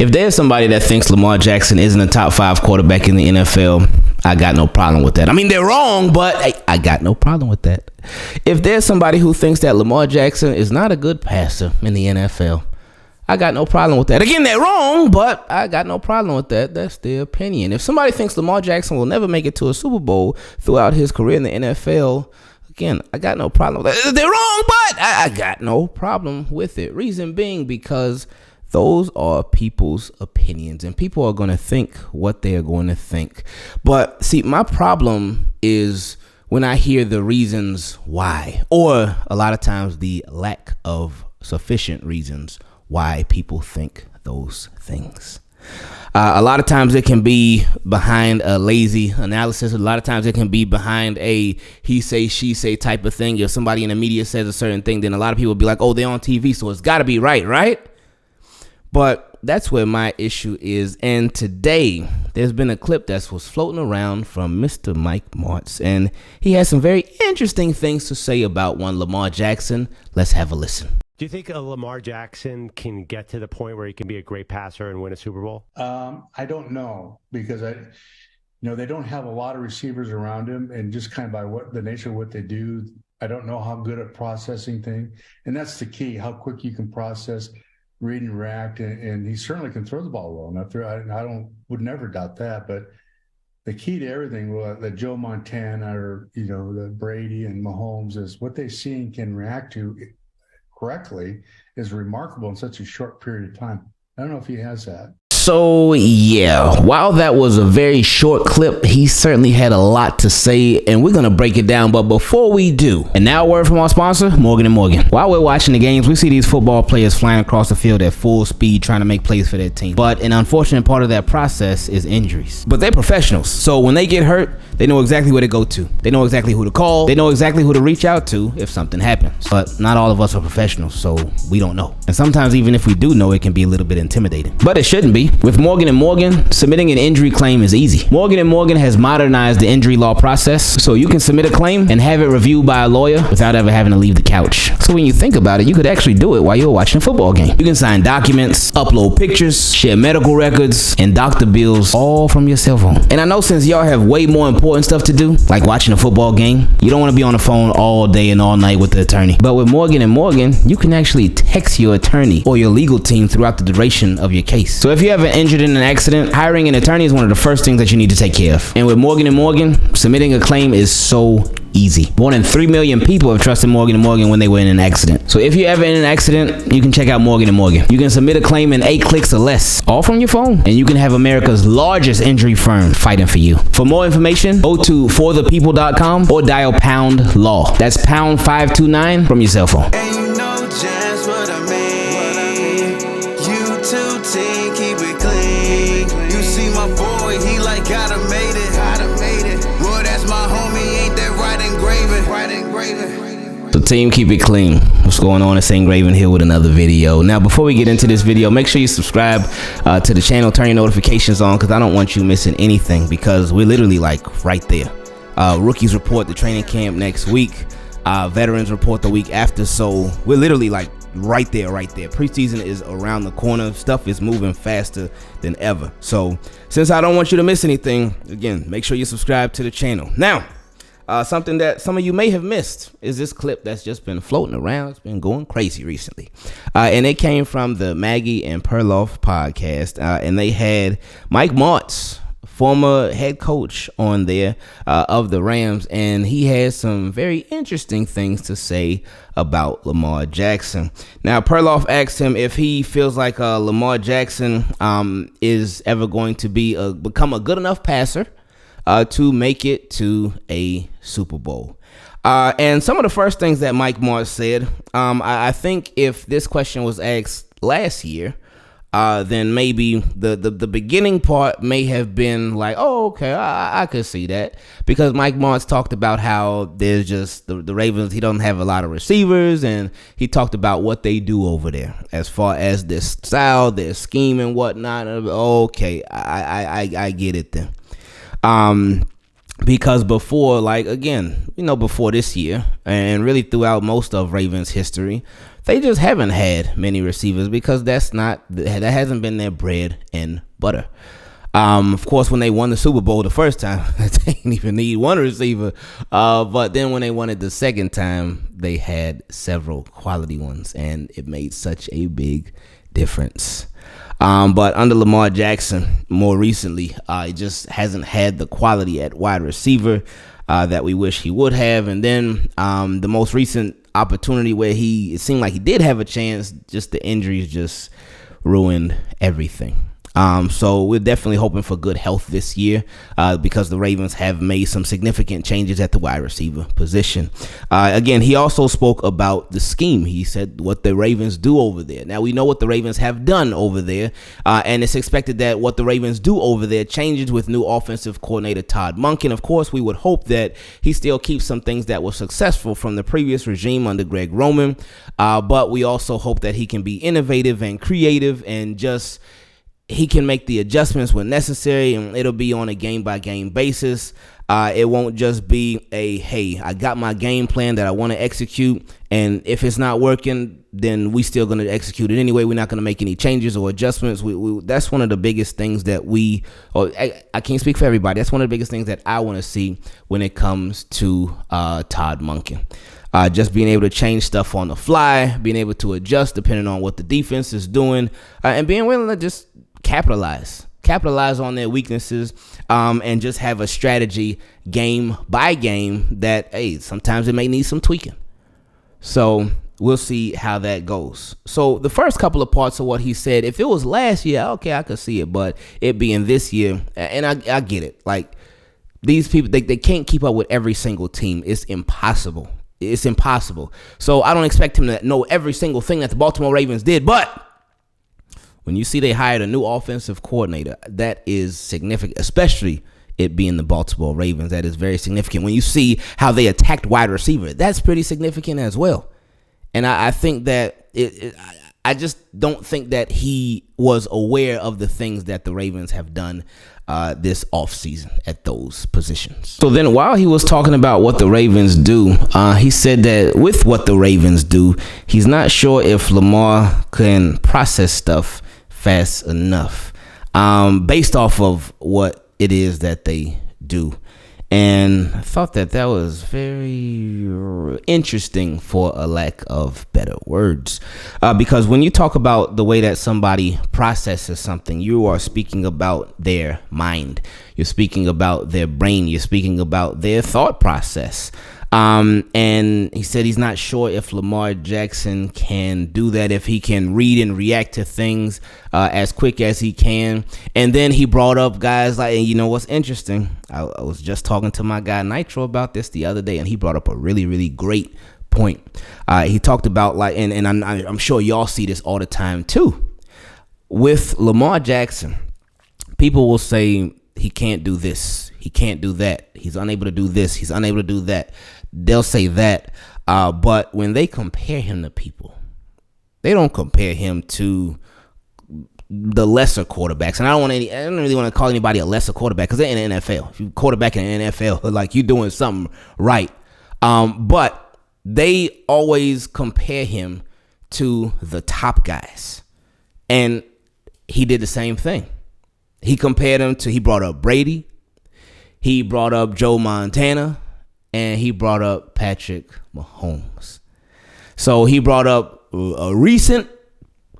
If there's somebody that thinks Lamar Jackson isn't a top 5 quarterback in the NFL, I got no problem with that. I mean, they're wrong, but I got no problem with that. If there's somebody who thinks that Lamar Jackson is not a good passer in the NFL, I got no problem with that. Again, they're wrong, but I got no problem with that. That's their opinion. If somebody thinks Lamar Jackson will never make it to a Super Bowl throughout his career in the NFL, again, I got no problem with that. They're wrong, but I got no problem with it. Reason being because those are people's opinions, and people are going to think what they're going to think. But see, my problem is when I hear the reasons why, or a lot of times the lack of sufficient reasons why people think those things. A lot of times it can be behind a lazy analysis. A lot of times it can be behind a he say, she say type of thing. If somebody in the media says a certain thing, then a lot of people will be like, oh, they're on TV, so it's got to be right? But that's where my issue is. And today, there's been a clip that was floating around from Mr. Mike Martz, and he has some very interesting things to say about one Lamar Jackson. Let's have a listen. Do you think Lamar Jackson can get to the point where he can be a great passer and win a Super Bowl? I don't know, because they don't have a lot of receivers around him, and just kind of by what the nature of what they do, I don't know how good at processing things, and that's the key: how quick you can process, read and react, and he certainly can throw the ball well enough. I would never doubt that, but the key to everything that Joe Montana or the Brady and Mahomes is what they see and can react to correctly is remarkable in such a short period of time. I don't know if he has that. So yeah, while that was a very short clip, he certainly had a lot to say, and we're gonna break it down. But before we do, and now a word from our sponsor, Morgan & Morgan. While we're watching the games, we see these football players flying across the field at full speed trying to make plays for their team. But an unfortunate part of that process is injuries. But they're professionals, so when they get hurt, they know exactly where to go to. They know exactly who to call. They know exactly who to reach out to if something happens. But not all of us are professionals, so we don't know. And sometimes even if we do know, it can be a little bit intimidating. But it shouldn't be. With Morgan & Morgan, submitting an injury claim is easy. Morgan & Morgan has modernized the injury law process, so you can submit a claim and have it reviewed by a lawyer without ever having to leave the couch. So when you think about it, you could actually do it while you're watching a football game. You can sign documents, upload pictures, share medical records, and doctor bills all from your cell phone. And I know since y'all have way more important stuff to do, like watching a football game, you don't want to be on the phone all day and all night with the attorney. But with Morgan & Morgan, you can actually text your attorney or your legal team throughout the duration of your case. So if you have an injured in an accident, hiring an attorney is one of the first things that you need to take care of. And with Morgan & Morgan, submitting a claim is so easy. More than 3 million people have trusted Morgan & Morgan when they were in an accident. So if you're ever in an accident, you can check out Morgan & Morgan. You can submit a claim in 8 clicks or less, all from your phone. And you can have America's largest injury firm fighting for you. For more information, go to forthepeople.com or dial #law. That's #529 from your cell phone. And you know just what I mean. You too, team, keep it clean. You see my boy, he like gotta made it. Boy, that's my homie, ain't that right engraving? So team, keep it clean. What's going on? It's Ingraven here with another video. Now, before we get into this video, make sure you subscribe to the channel, turn your notifications on, because I don't want you missing anything, because we're literally like right there. Rookies report the training camp next week. Veterans report the week after. So we're literally like right there. Preseason is around the corner. Stuff is moving faster than ever. So since I don't want you to miss anything, again, make sure you subscribe to the channel. Now, something that some of you may have missed is this clip that's just been floating around. It's been going crazy recently. And it came from the Maggie and Perloff podcast. And they had Mike Martz, former head coach, on there of the Rams, and he has some very interesting things to say about Lamar Jackson. Now, Perloff asked him if he feels like Lamar Jackson is ever going to become a good enough passer to make it to a Super Bowl. And some of the first things that Mike Martz said, I think if this question was asked last year, then maybe the beginning part may have been like, oh, okay, I could see that, because Mike Martz talked about how there's just the Ravens, he doesn't have a lot of receivers, and he talked about what they do over there as far as their style, their scheme and whatnot. Okay, I get it then. Because before, like, again, before this year and really throughout most of Ravens history, they just haven't had many receivers because that hasn't been their bread and butter. Of course, when they won the Super Bowl the first time, they didn't even need one receiver. But then when they won it the second time, they had several quality ones, and it made such a big difference. But under Lamar Jackson, more recently, he just hasn't had the quality at wide receiver that we wish he would have. And then the most recent opportunity where it seemed like he did have a chance, just the injuries just ruined everything. So we're definitely hoping for good health this year because the Ravens have made some significant changes at the wide receiver position. Again, he also spoke about the scheme. He said what the Ravens do over there. Now, we know what the Ravens have done over there, and it's expected that what the Ravens do over there changes with new offensive coordinator Todd Monken. Of course, we would hope that he still keeps some things that were successful from the previous regime under Greg Roman, but we also hope that he can be innovative and creative and just he can make the adjustments when necessary, and it'll be on a game-by-game basis. It won't just be hey, I got my game plan that I want to execute, and if it's not working, then we still going to execute it anyway. We're not going to make any changes or adjustments. That's one of the biggest things that I can't speak for everybody. That's one of the biggest things that I want to see when it comes to Todd Monken. Just being able to change stuff on the fly, being able to adjust depending on what the defense is doing, and being willing to just capitalize on their weaknesses, and just have a strategy game by game that, hey, sometimes it may need some tweaking. So we'll see how that goes. So the first couple of parts of what he said, if it was last year, okay, I could see it, but it being this year, and I get it. Like, these people, they can't keep up with every single team. It's impossible. It's impossible. So I don't expect him to know every single thing that the Baltimore Ravens did, but when you see they hired a new offensive coordinator, that is significant, especially it being the Baltimore Ravens. That is very significant. When you see how they attacked wide receiver, that's pretty significant as well. And I think that I just don't think that he was aware of the things that the Ravens have done this offseason at those positions. So then while he was talking about what the Ravens do, he said that with what the Ravens do, he's not sure if Lamar can process stuff fast enough based off of what it is that they do. And I thought that was very interesting, for a lack of better words, because when you talk about the way that somebody processes something, you are speaking about their mind. You're speaking about their brain. You're speaking about their thought process. And he said he's not sure if Lamar Jackson can do that, if he can read and react to things as quick as he can. And then he brought up guys like, and you know what's interesting? I was just talking to my guy Nitro about this the other day, and he brought up a really, really great point. He talked about, like, and I'm sure y'all see this all the time too. With Lamar Jackson, people will say he can't do this, he can't do that, he's unable to do this, he's unable to do that. They'll say that, but when they compare him to people, they don't compare him to the lesser quarterbacks. And I don't really want to call anybody a lesser quarterback, because they're in the NFL. If you quarterback in the NFL, like, you're doing something right. But they always compare him to the top guys, and he did the same thing. He brought up Brady, he brought up Joe Montana, and he brought up Patrick Mahomes. So he brought up a recent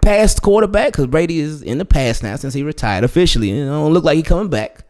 past quarterback, because Brady is in the past now since he retired officially. It don't look like he's coming back.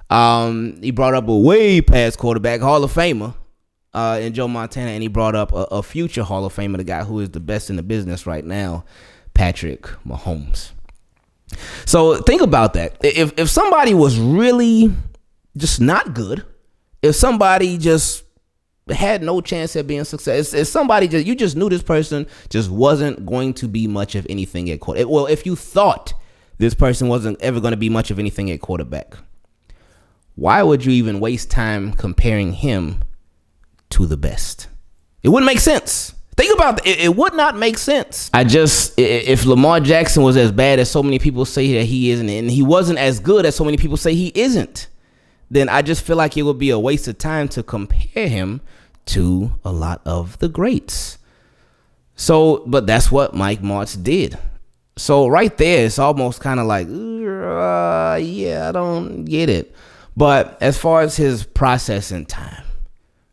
He brought up a way past quarterback, Hall of Famer, in Joe Montana, and he brought up a future Hall of Famer, the guy who is the best in the business right now, Patrick Mahomes. So think about that. If somebody was really just not good, if somebody just had no chance at being successful, if somebody you just knew this person just wasn't going to be much of anything at quarterback. Well, if you thought this person wasn't ever going to be much of anything at quarterback, why would you even waste time comparing him to the best? It wouldn't make sense. Think about that. It would not make sense. If Lamar Jackson was as bad as so many people say that he is, and he wasn't as good as so many people say he isn't, then I just feel like it would be a waste of time to compare him to a lot of the greats. So, but that's what Mike Martz did. So right there, it's almost kind of like, yeah, I don't get it. But as far as his processing time,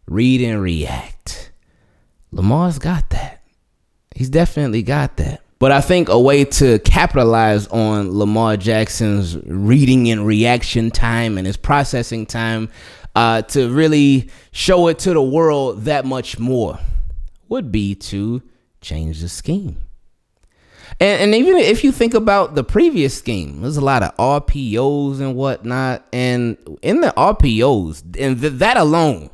read and react, Lamar's got that. He's definitely got that. But I think a way to capitalize on Lamar Jackson's reading and reaction time and his processing time to really show it to the world that much more would be to change the scheme. And even if you think about the previous scheme, there's a lot of RPOs and whatnot. And in the RPOs, and that alone,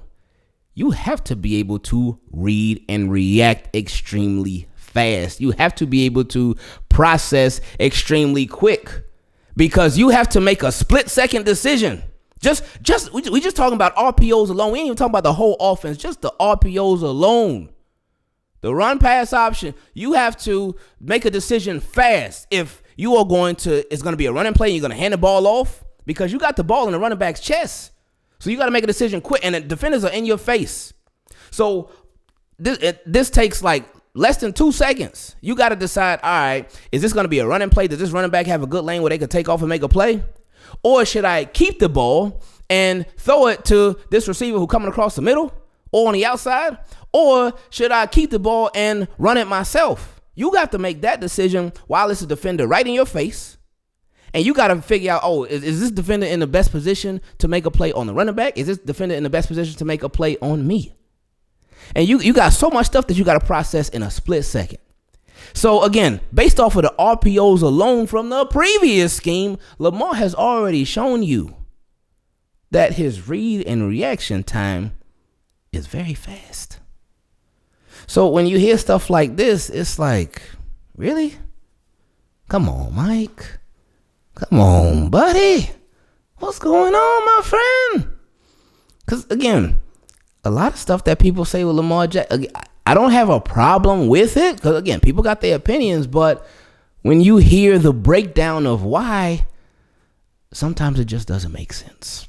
you have to be able to read and react extremely fast. You have to be able to process extremely quick because you have to make a split-second decision. We just talking about RPOs alone. We ain't even talking about the whole offense, just the RPOs alone. The run pass option, you have to make a decision fast if you are it's going to be a running play and you're going to hand the ball off because you got the ball in the running back's chest. So you got to make a decision quick and the defenders are in your face. So this takes like less than 2 seconds. You got to decide, all right, is this going to be a running play? Does this running back have a good lane where they could take off and make a play? Or should I keep the ball and throw it to this receiver who coming across the middle or on the outside? Or should I keep the ball and run it myself? You got to make that decision while it's a defender right in your face. And you got to figure out, is this defender in the best position to make a play on the running back? Is this defender in the best position to make a play on me? And you got so much stuff that you got to process in a split second. So again, based off of the RPOs alone from the previous scheme, Lamar has already shown you that his read and reaction time is very fast. So when you hear stuff like this, it's like, really? Come on, Mike. Come on, buddy. What's going on, my friend? Because, again, a lot of stuff that people say with Lamar Jackson, I don't have a problem with it. Because, again, people got their opinions. But when you hear the breakdown of why, sometimes it just doesn't make sense.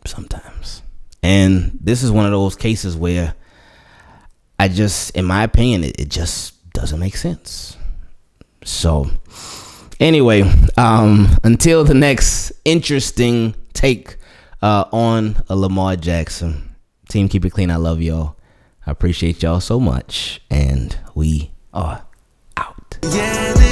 Sometimes. And this is one of those cases where in my opinion, it just doesn't make sense. So anyway, until the next interesting take on Lamar Jackson, team, keep it clean. I love y'all. I appreciate y'all so much. And we are out. Yeah.